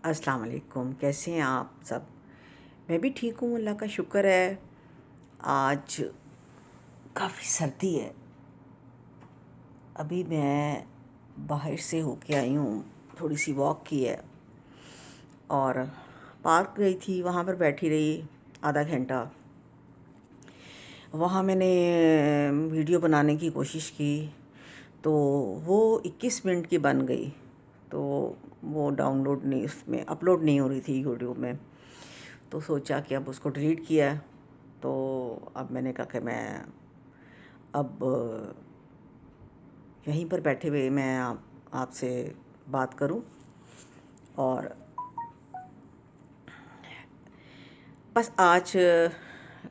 السلام علیکم، کیسے ہیں آپ سب؟ میں بھی ٹھیک ہوں، اللہ کا شکر ہے۔ آج کافی سردی ہے۔ ابھی میں باہر سے ہو کے آئی ہوں، تھوڑی سی واک کی ہے اور پارک گئی تھی، وہاں پر بیٹھی رہی آدھا گھنٹہ۔ وہاں میں نے ویڈیو بنانے کی کوشش کی تو وہ 21 منٹ کی بن گئی، تو وہ ڈاؤن لوڈ نہیں، اس میں اپلوڈ نہیں ہو رہی تھی یوٹیوب میں۔ تو سوچا کہ اب اس کو ڈیلیٹ کیا ہے، تو اب میں نے کہا کہ میں اب یہیں پر بیٹھے ہوئے میں آپ سے بات کروں۔ اور بس آج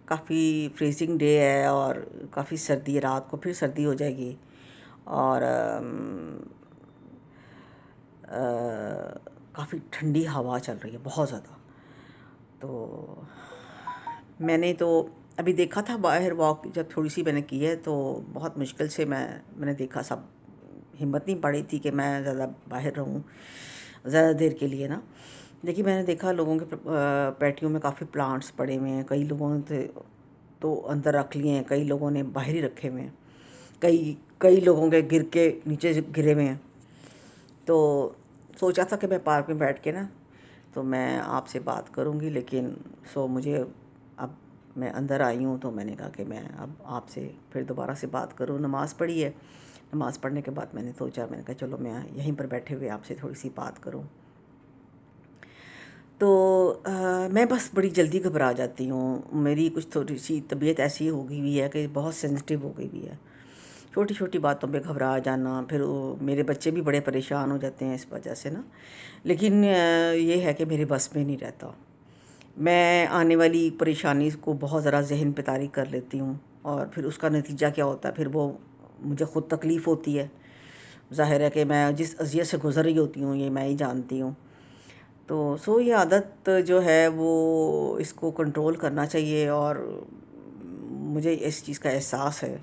کافی فریزنگ ڈے ہے اور کافی سردی ہے، رات کو پھر سردی ہو جائے گی اور کافی ٹھنڈی ہوا چل رہی ہے، بہت زیادہ۔ تو میں نے تو ابھی دیکھا تھا باہر واک جب تھوڑی سی میں نے کی ہے، تو بہت مشکل سے میں نے دیکھا، سب ہمت نہیں پڑی تھی کہ میں زیادہ باہر رہوں زیادہ دیر کے لیے نا۔ لیکن میں نے دیکھا لوگوں کے پیٹیوں میں کافی پلانٹس پڑے ہوئے ہیں، کئی لوگوں نے تو اندر رکھ لیے ہیں، کئی لوگوں نے باہر ہی رکھے ہوئے ہیں، کئی لوگوں کے گر کے نیچے گرے ہوئے ہیں۔ تو سوچا تھا کہ میں پارک میں بیٹھ کے نا تو میں آپ سے بات کروں گی، لیکن مجھے اب میں اندر آئی ہوں تو میں نے کہا کہ میں اب آپ سے پھر دوبارہ سے بات کروں۔ نماز پڑھی ہے، نماز پڑھنے کے بعد میں نے سوچا، میں نے کہا چلو میں یہیں پر بیٹھے ہوئے آپ سے تھوڑی سی بات کروں۔ تو میں بس بڑی جلدی گھبرا جاتی ہوں، میری کچھ تھوڑی سی طبیعت ایسی ہو گئی ہوئی ہے کہ بہت سینسٹیو ہو گئی ہوئی ہے، چھوٹی چھوٹی باتوں پہ گھبرا جانا۔ پھر میرے بچے بھی بڑے پریشان ہو جاتے ہیں اس وجہ سے نا، لیکن یہ ہے کہ میرے بس میں نہیں رہتا۔ میں آنے والی پریشانی کو بہت ذرا ذہن پہ طاری کر لیتی ہوں، اور پھر اس کا نتیجہ کیا ہوتا ہے، پھر وہ مجھے خود تکلیف ہوتی ہے۔ ظاہر ہے کہ میں جس اذیت سے گزر رہی ہوتی ہوں یہ میں ہی جانتی ہوں۔ تو یہ عادت جو ہے وہ اس کو کنٹرول کرنا چاہیے، اور مجھے اس چیز کا احساس ہے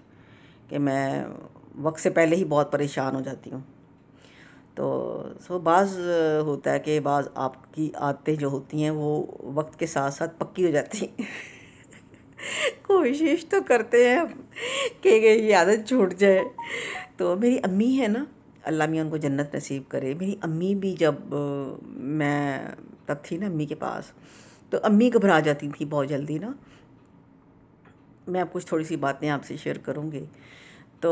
کہ میں وقت سے پہلے ہی بہت پریشان ہو جاتی ہوں۔ تو بعض ہوتا ہے کہ بعض آپ کی عادتیں جو ہوتی ہیں وہ وقت کے ساتھ ساتھ پکی ہو جاتی ہیں۔ کوشش تو کرتے ہیں ہم کہ یہ عادت چھوٹ جائے۔ تو میری امی ہے نا، اللہ میاں ان کو جنت نصیب کرے، میری امی بھی جب میں تب تھی نا امی کے پاس، تو امی گھبرا جاتی تھی بہت جلدی نا۔ میں اب کچھ تھوڑی سی باتیں آپ سے شیئر کروں گی۔ تو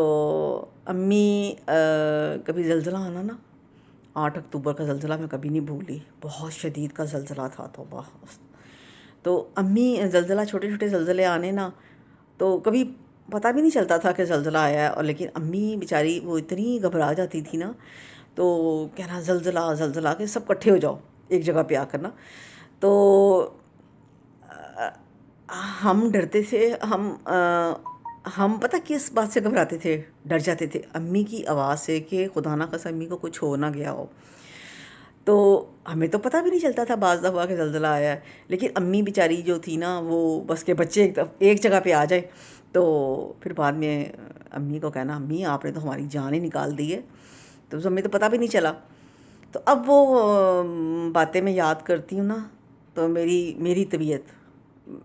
امی کبھی زلزلہ آنا نا، 8 اکتوبر کا زلزلہ میں کبھی نہیں بھولی، بہت شدید کا زلزلہ تھا، توبہ۔ تو امی زلزلہ، چھوٹے چھوٹے زلزلے آنے نا، تو کبھی پتہ بھی نہیں چلتا تھا کہ زلزلہ آیا ہے، اور لیکن امی بیچاری وہ اتنی گھبرا جاتی تھی نا، تو کہنا زلزلہ زلزلہ کہ سب کٹھے ہو جاؤ ایک جگہ پہ آ کر نا۔ تو ہم ڈرتے تھے، ہم پتہ کس بات سے گھبراتے تھے، ڈر جاتے تھے امی کی آواز سے کہ خدا نہ خواستہ امی کو کچھ ہو نہ گیا ہو۔ تو ہمیں تو پتہ بھی نہیں چلتا تھا بعض دفعہ کہ زلزلہ آیا ہے، لیکن امی بیچاری جو تھی نا وہ بس کے بچے ایک جگہ پہ آ جائے تو پھر بعد میں امی کو کہنا امی آپ نے تو ہماری جان ہی نکال دی ہے، تو ہمیں تو پتہ بھی نہیں چلا۔ تو اب وہ باتیں میں یاد کرتی ہوں نا، تو میری طبیعت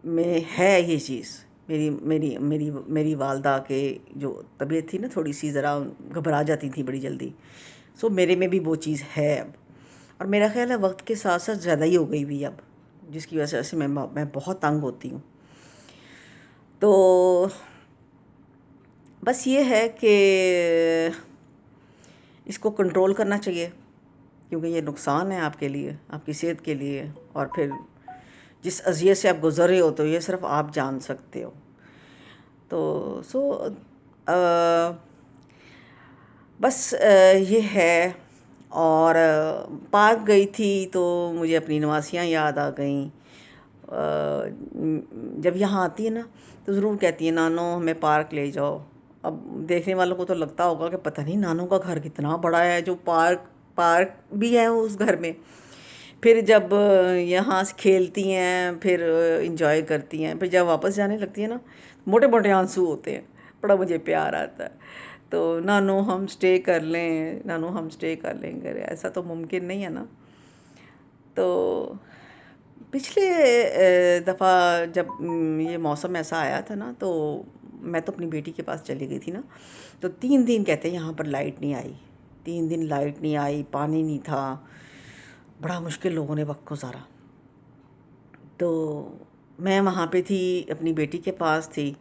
میں ہے یہ چیز، میری والدہ کے جو طبیعت تھی نا تھوڑی سی ذرا گھبرا جاتی تھی بڑی جلدی، میرے میں بھی وہ چیز ہے اب، اور میرا خیال ہے وقت کے ساتھ ساتھ زیادہ ہی ہو گئی بھی اب، جس کی وجہ سے میں بہت تنگ ہوتی ہوں۔ تو بس یہ ہے کہ اس کو کنٹرول کرنا چاہیے، کیونکہ یہ نقصان ہے آپ کے لیے، آپ کی صحت کے لیے، اور پھر جس اذیت سے آپ گزر رہے ہو تو یہ صرف آپ جان سکتے ہو۔ تو بس یہ ہے۔ اور پارک گئی تھی تو مجھے اپنی نواسیاں یاد آ گئیں۔ جب یہاں آتی ہے نا تو ضرور کہتی ہے نانو ہمیں پارک لے جاؤ۔ اب دیکھنے والوں کو تو لگتا ہوگا کہ پتہ نہیں نانو کا گھر کتنا بڑا ہے جو پارک بھی ہے اس گھر میں۔ پھر جب یہاں سے کھیلتی ہیں، پھر انجوائے کرتی ہیں، پھر جب واپس جانے لگتی ہیں نا موٹے موٹے آنسو ہوتے ہیں، بڑا مجھے پیار آتا ہے۔ تو نانو ہم سٹے کر لیں، نانو ہم سٹے کر لیں گے، ایسا تو ممکن نہیں ہے نا۔ تو پچھلے دفعہ جب یہ موسم ایسا آیا تھا نا، تو میں تو اپنی بیٹی کے پاس چلی گئی تھی نا، تو 3 دن کہتے ہیں یہاں پر لائٹ نہیں آئی، 3 دن لائٹ نہیں آئی، پانی نہیں تھا، بڑا مشکل لوگوں نے وقت گزارا۔ تو میں وہاں پہ تھی، اپنی بیٹی کے پاس تھی۔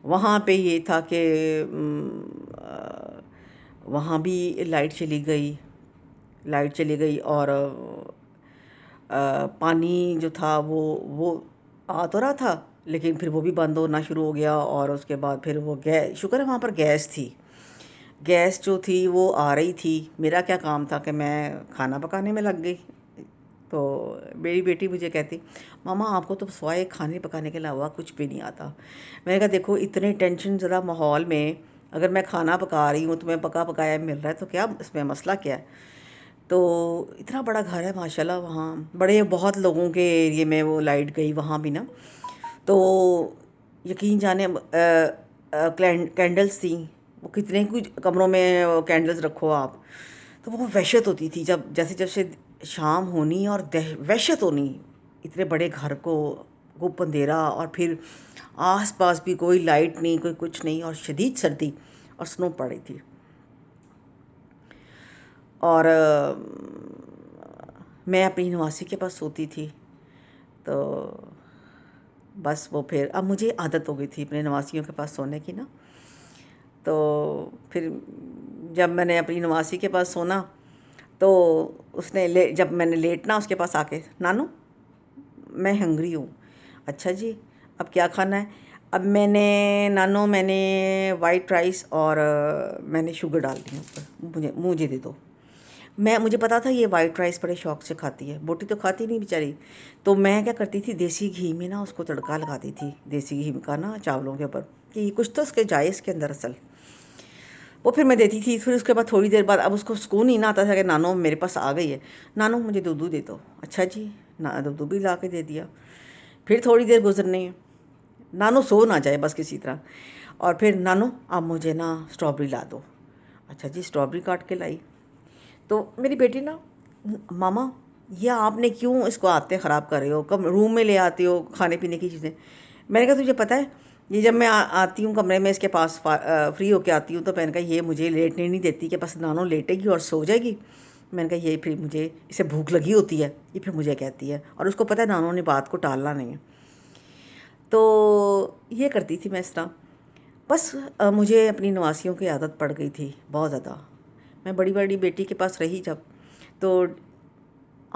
وہاں پہ یہ تھا کہ وہاں بھی لائٹ چلی گئی، اور پانی جو تھا وہ آ تو رہا تھا، لیکن پھر وہ بھی بند ہونا شروع ہو گیا، اور اس کے بعد پھر وہ گیس، شکر ہے وہاں پر گیس تھی، گیس جو تھی وہ آ رہی تھی۔ میرا کیا کام تھا کہ میں کھانا پکانے میں لگ گئی۔ تو میری بیٹی مجھے کہتی، ماما آپ کو تو سوائے کھانے پکانے کے علاوہ کچھ بھی نہیں آتا۔ میں نے کہا دیکھو اتنے ٹینشن زدہ ماحول میں اگر میں کھانا پکا رہی ہوں، تمہیں پکا پکایا مل رہا ہے، تو کیا اس میں مسئلہ کیا ہے؟ تو اتنا بڑا گھر ہے ماشاءاللہ، وہاں بڑے بہت لوگوں کے ایریے میں وہ لائٹ گئی وہاں بھی نا، تو یقین جانے کینڈلز تھیں، وہ کتنے کچھ کمروں میں کینڈلز رکھو آپ، تو وہ وحشت ہوتی تھی جب جیسے جیسے شام ہونی اور وحشت ہونی، اتنے بڑے گھر کو گپ اندھیرا، اور پھر آس پاس بھی کوئی لائٹ نہیں، کوئی کچھ نہیں، اور شدید سردی اور سنو پڑ رہی تھی۔ اور میں اپنی نواسی کے پاس سوتی تھی، تو بس وہ پھر اب مجھے عادت ہو گئی تھی اپنے نواسیوں کے پاس سونے کی نا، تو پھر جب میں نے اپنی نواسی کے پاس سونا، تو اس نے جب میں نے لیٹنا اس کے پاس آ کے، نانو میں ہنگری ہوں۔ اچھا جی، اب کیا کھانا ہے؟ اب میں نے نانو میں نے وائٹ رائس اور میں نے شوگر ڈال دی اوپر، مجھے دے دو۔ مجھے پتا تھا یہ وائٹ رائس بڑے شوق سے کھاتی ہے، بوٹی تو کھاتی نہیں بیچاری، تو میں کیا کرتی تھی دیسی گھی میں نا اس کو تڑکا لگاتی تھی، دیسی گھی کا نا چاولوں کے اوپر، کہ کچھ تو اس کے جائے اس کے اندر اصل، وہ پھر میں دیتی تھی۔ پھر اس کے بعد تھوڑی دیر بعد اب اس کو سکون ہی نہ آتا تھا کہ نانو میرے پاس آ گئی ہے، نانو مجھے دودھ دے دو۔ اچھا جی، دودھ بھی لا کے دے دیا۔ پھر تھوڑی دیر گزرنی ہے، نانو سو نہ جائے بس کسی طرح، اور پھر نانو اب مجھے نا اسٹرابری لا دو۔ اچھا جی، اسٹرابری کاٹ کے لائی۔ تو میری بیٹی نا، ماما یہ آپ نے کیوں اس کو عادتیں خراب کر رہے ہو، کب روم میں لے آتے ہو کھانے پینے کی چیزیں؟ میں نے کہا تجھے پتہ ہے یہ جب میں آتی ہوں کمرے میں اس کے پاس فری ہو کے آتی ہوں، تو میں نے کہا یہ مجھے لیٹنے نہیں دیتی کہ بس نانو لیٹے گی اور سو جائے گی۔ میں نے کہا یہ پھر مجھے اسے بھوک لگی ہوتی ہے، یہ پھر مجھے کہتی ہے، اور اس کو پتہ ہے نانو نے بات کو ٹالنا نہیں ہے، تو یہ کرتی تھی میں اس طرح۔ بس مجھے اپنی نواسیوں کی عادت پڑ گئی تھی بہت زیادہ۔ میں بڑی بڑی بیٹی کے پاس رہی جب، تو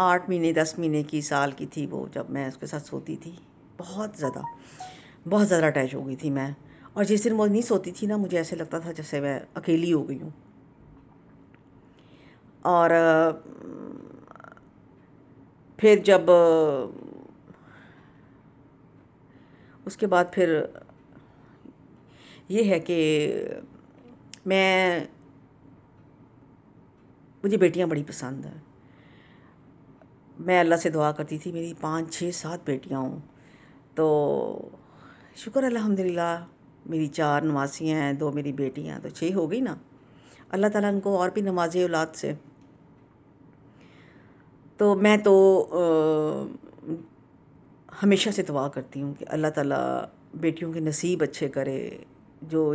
8 مہینے 10 مہینے کی سال کی تھی وہ، جب میں اس کے ساتھ سوتی تھی، بہت زیادہ اٹیچ ہو گئی تھی میں، اور جس دن وہ نہیں سوتی تھی نا مجھے ایسے لگتا تھا جیسے میں اکیلی ہو گئی ہوں۔ اور پھر جب اس کے بعد پھر یہ ہے کہ مجھے بیٹیاں بڑی پسند ہیں۔ میں اللہ سے دعا کرتی تھی میری 5 6 7 بیٹیاں ہوں، تو شکر الحمدللہ میری 4 نواسیاں ہیں، 2 میری بیٹیاں، تو 6 ہو گئی نا۔ اللہ تعالیٰ ان کو اور بھی نوازے اولاد سے۔ تو میں تو ہمیشہ سے دعا کرتی ہوں کہ اللہ تعالیٰ بیٹیوں کے نصیب اچھے کرے،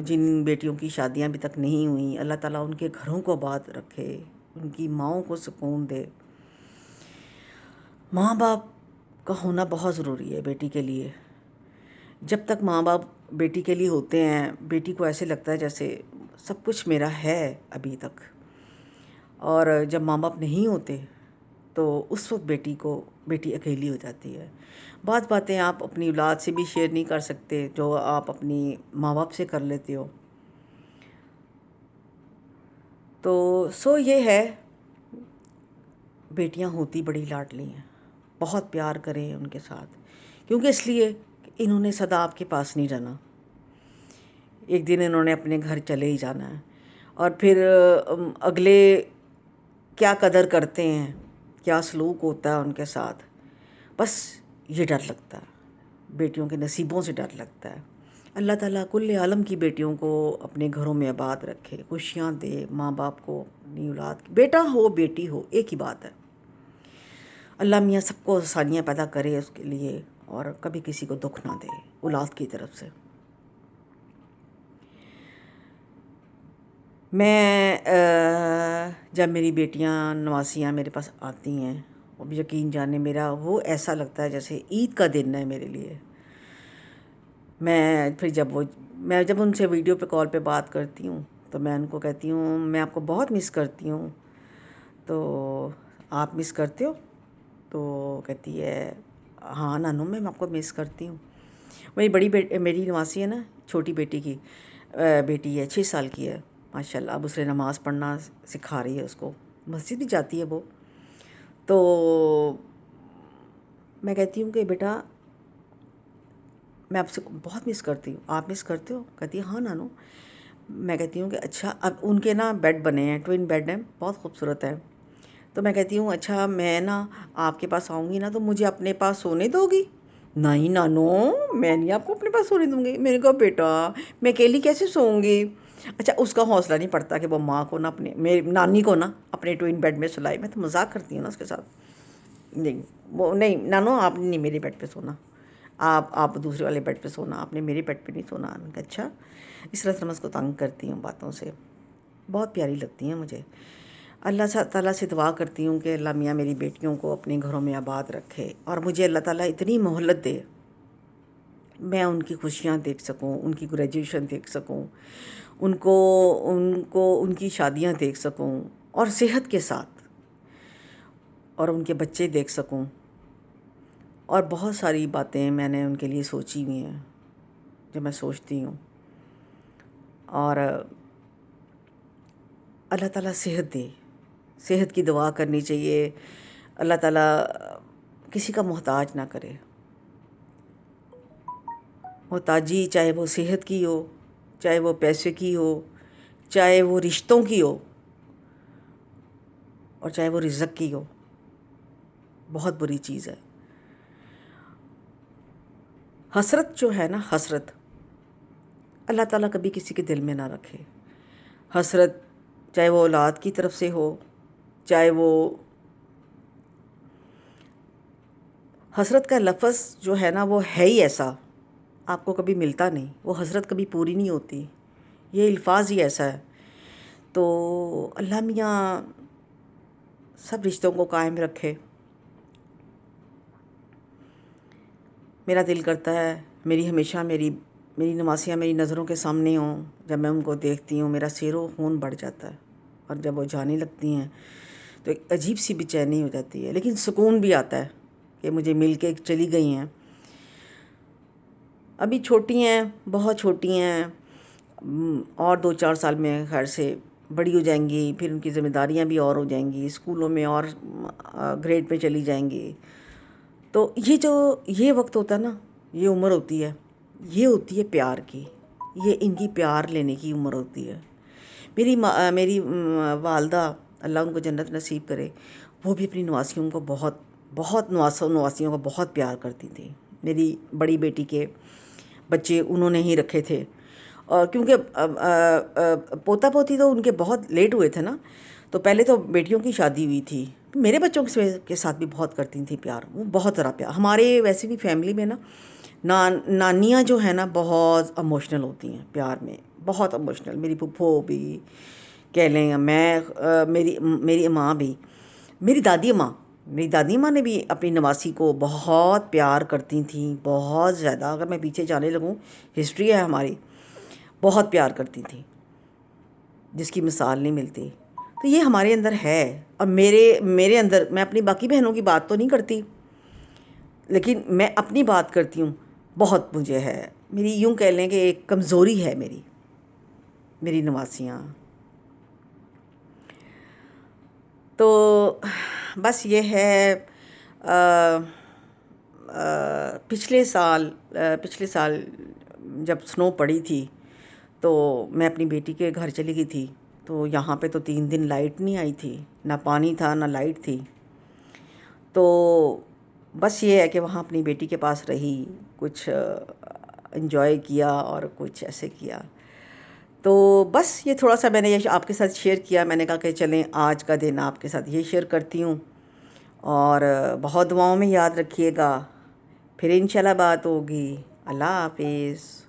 جن بیٹیوں کی شادیاں ابھی تک نہیں ہوئیں، اللہ تعالیٰ ان کے گھروں کو آباد رکھے، ان کی ماؤں کو سکون دے۔ ماں باپ کا ہونا بہت ضروری ہے بیٹی کے لیے۔ جب تک ماں باپ بیٹی کے لیے ہوتے ہیں، بیٹی کو ایسے لگتا ہے جیسے سب کچھ میرا ہے ابھی تک، اور جب ماں باپ نہیں ہوتے تو اس وقت بیٹی اکیلی ہو جاتی ہے۔ بعض باتیں آپ اپنی اولاد سے بھی شیئر نہیں کر سکتے جو آپ اپنی ماں باپ سے کر لیتے ہو۔ تو یہ ہے، بیٹیاں ہوتی بڑی لاڈلی ہیں، بہت پیار کریں ان کے ساتھ، کیونکہ اس لیے کہ انہوں نے سدا آپ کے پاس نہیں رہنا، ایک دن انہوں نے اپنے گھر چلے ہی جانا ہے، اور پھر اگلے کیا قدر کرتے ہیں، کیا سلوک ہوتا ہے ان کے ساتھ، بس یہ ڈر لگتا ہے، بیٹیوں کے نصیبوں سے ڈر لگتا ہے۔ اللہ تعالیٰ کل عالم کی بیٹیوں کو اپنے گھروں میں آباد رکھے، خوشیاں دے ماں باپ کو، اپنی اولاد کی، بیٹا ہو بیٹی ہو ایک ہی بات ہے۔ اللہ میاں سب کو آسانیاں پیدا کرے اس کے لیے، اور کبھی کسی کو دکھ نہ دے اولاد کی طرف سے۔ میں جب میری بیٹیاں نواسیاں میرے پاس آتی ہیں، اب یقین جانے میرا وہ ایسا لگتا ہے جیسے عید کا دن ہے میرے لیے۔ میں جب ان سے ویڈیو پہ کال پہ بات کرتی ہوں تو میں ان کو کہتی ہوں میں آپ کو بہت مس کرتی ہوں، تو آپ مس کرتے ہو؟ تو کہتی ہے ہاں نانو میں آپ کو مس کرتی ہوں۔ میری نواسی ہے نا، چھوٹی بیٹی کی بیٹی ہے، 6 سال کی ہے ماشاء اللہ۔ اب اسے نماز پڑھنا سکھا رہی ہے، اس کو مسجد بھی جاتی ہے وہ۔ تو میں کہتی ہوں کہ بیٹا میں آپ سے بہت مس کرتی ہوں، آپ مس کرتے ہو؟ کہتی ہے ہاں نانو۔ میں کہتی ہوں کہ اچھا، اب ان کے نا بیڈ بنے ہیں، ٹوئن بیڈ ہیں، بہت خوبصورت ہے۔ تو میں کہتی ہوں اچھا میں نا آپ کے پاس آؤں گی نا تو مجھے اپنے پاس سونے دو گی؟ نہیں نانو، میں نہیں آپ کو اپنے پاس سونے دوں گی۔ میں نے کہا بیٹا میں اکیلی کیسے سوؤں گی؟ اچھا اس کا حوصلہ نہیں پڑتا کہ وہ ماں کو نا میری نانی کو نا اپنے ٹوئن بیڈ میں سلائے۔ میں تو مذاق کرتی ہوں نا اس کے ساتھ، نہیں وہ نہیں نانو آپ نے نہیں میرے بیڈ پہ سونا، آپ دوسرے والے بیڈ پہ سونا، آپ نے میرے بیڈ پہ نہیں سونا۔ میں کہا اچھا، اس طرح سے میں اس کو تنگ کرتی ہوں باتوں سے، بہت پیاری لگتی ہیں مجھے۔ اللہ تعالیٰ سے دعا کرتی ہوں کہ اللہ میاں میری بیٹیوں کو اپنے گھروں میں آباد رکھے، اور مجھے اللہ تعالیٰ اتنی مہلت دے میں ان کی خوشیاں دیکھ سکوں، ان کی گریجویشن دیکھ سکوں، ان کی شادیاں دیکھ سکوں، اور صحت کے ساتھ، اور ان کے بچے دیکھ سکوں۔ اور بہت ساری باتیں میں نے ان کے لیے سوچی ہوئی ہیں جو میں سوچتی ہوں، اور اللہ تعالیٰ صحت دے، صحت کی دعا کرنی چاہیے۔ اللہ تعالیٰ کسی کا محتاج نہ کرے، محتاجی چاہے وہ صحت کی ہو، چاہے وہ پیسے کی ہو، چاہے وہ رشتوں کی ہو، اور چاہے وہ رزق کی ہو، بہت بری چیز ہے۔ حسرت جو ہے نا، حسرت اللہ تعالیٰ کبھی کسی کے دل میں نہ رکھے۔ حسرت چاہے وہ اولاد کی طرف سے ہو، چاہے وہ حسرت کا لفظ جو ہے نا وہ ہے ہی ایسا، آپ کو کبھی ملتا نہیں، وہ حسرت کبھی پوری نہیں ہوتی، یہ الفاظ ہی ایسا ہے۔ تو اللہ میاں سب رشتوں کو قائم رکھے۔ میرا دل کرتا ہے ہمیشہ میری نواسیاں میری نظروں کے سامنے ہوں، جب میں ان کو دیکھتی ہوں میرا سیر و خون بڑھ جاتا ہے، اور جب وہ جانے لگتی ہیں تو ایک عجیب سی بے چینی ہو جاتی ہے، لیکن سکون بھی آتا ہے کہ مجھے مل کے چلی گئی ہیں۔ ابھی چھوٹی ہیں، بہت چھوٹی ہیں، اور 2-4 سال میں خیر سے بڑی ہو جائیں گی، پھر ان کی ذمہ داریاں بھی اور ہو جائیں گی، اسکولوں میں اور گریڈ پہ چلی جائیں گی۔ تو یہ وقت ہوتا ہے نا، یہ عمر ہوتی ہے، یہ ہوتی ہے پیار کی، یہ ان کی پیار لینے کی عمر ہوتی ہے۔ میری والدہ اللہ ان کو جنت نصیب کرے، وہ بھی اپنی نواسیوں کو بہت نواسیوں کو بہت پیار کرتی تھیں۔ میری بڑی بیٹی کے بچے انہوں نے ہی رکھے تھے، اور کیونکہ پوتا پوتی تو ان کے بہت لیٹ ہوئے تھے نا، تو پہلے تو بیٹیوں کی شادی ہوئی تھی، میرے بچوں کے ساتھ بھی بہت کرتی تھیں پیار، وہ بہت طرح پیار۔ ہمارے ویسے بھی فیملی میں نا نانیاں جو ہیں نا بہت ایموشنل ہوتی ہیں پیار میں، بہت ایموشنل۔ میری پھپھو بھی کہہ لیں، میری ماں بھی، میری دادی ماں نے بھی اپنی نواسی کو بہت پیار کرتی تھیں، بہت زیادہ۔ اگر میں پیچھے جانے لگوں، ہسٹری ہے ہماری، بہت پیار کرتی تھیں، جس کی مثال نہیں ملتی۔ تو یہ ہمارے اندر ہے، اور میرے اندر، میں اپنی باقی بہنوں کی بات تو نہیں کرتی، لیکن میں اپنی بات کرتی ہوں، بہت مجھے ہے، میری یوں کہہ لیں کہ ایک کمزوری ہے میری نواسیاں۔ تو بس یہ ہے، پچھلے سال جب سنو پڑی تھی تو میں اپنی بیٹی کے گھر چلی گئی تھی، تو یہاں پہ تو 3 دن لائٹ نہیں آئی تھی، نہ پانی تھا نہ لائٹ تھی۔ تو بس یہ ہے کہ وہاں اپنی بیٹی کے پاس رہی، کچھ انجوائے کیا اور کچھ ایسے کیا۔ تو بس یہ تھوڑا سا میں نے یہ آپ کے ساتھ شیئر کیا، میں نے کہا کہ چلیں آج کا دن آپ کے ساتھ یہ شیئر کرتی ہوں، اور بہت دعاؤں میں یاد رکھیے گا. پھر انشاءاللہ بات ہوگی. اللہ حافظ.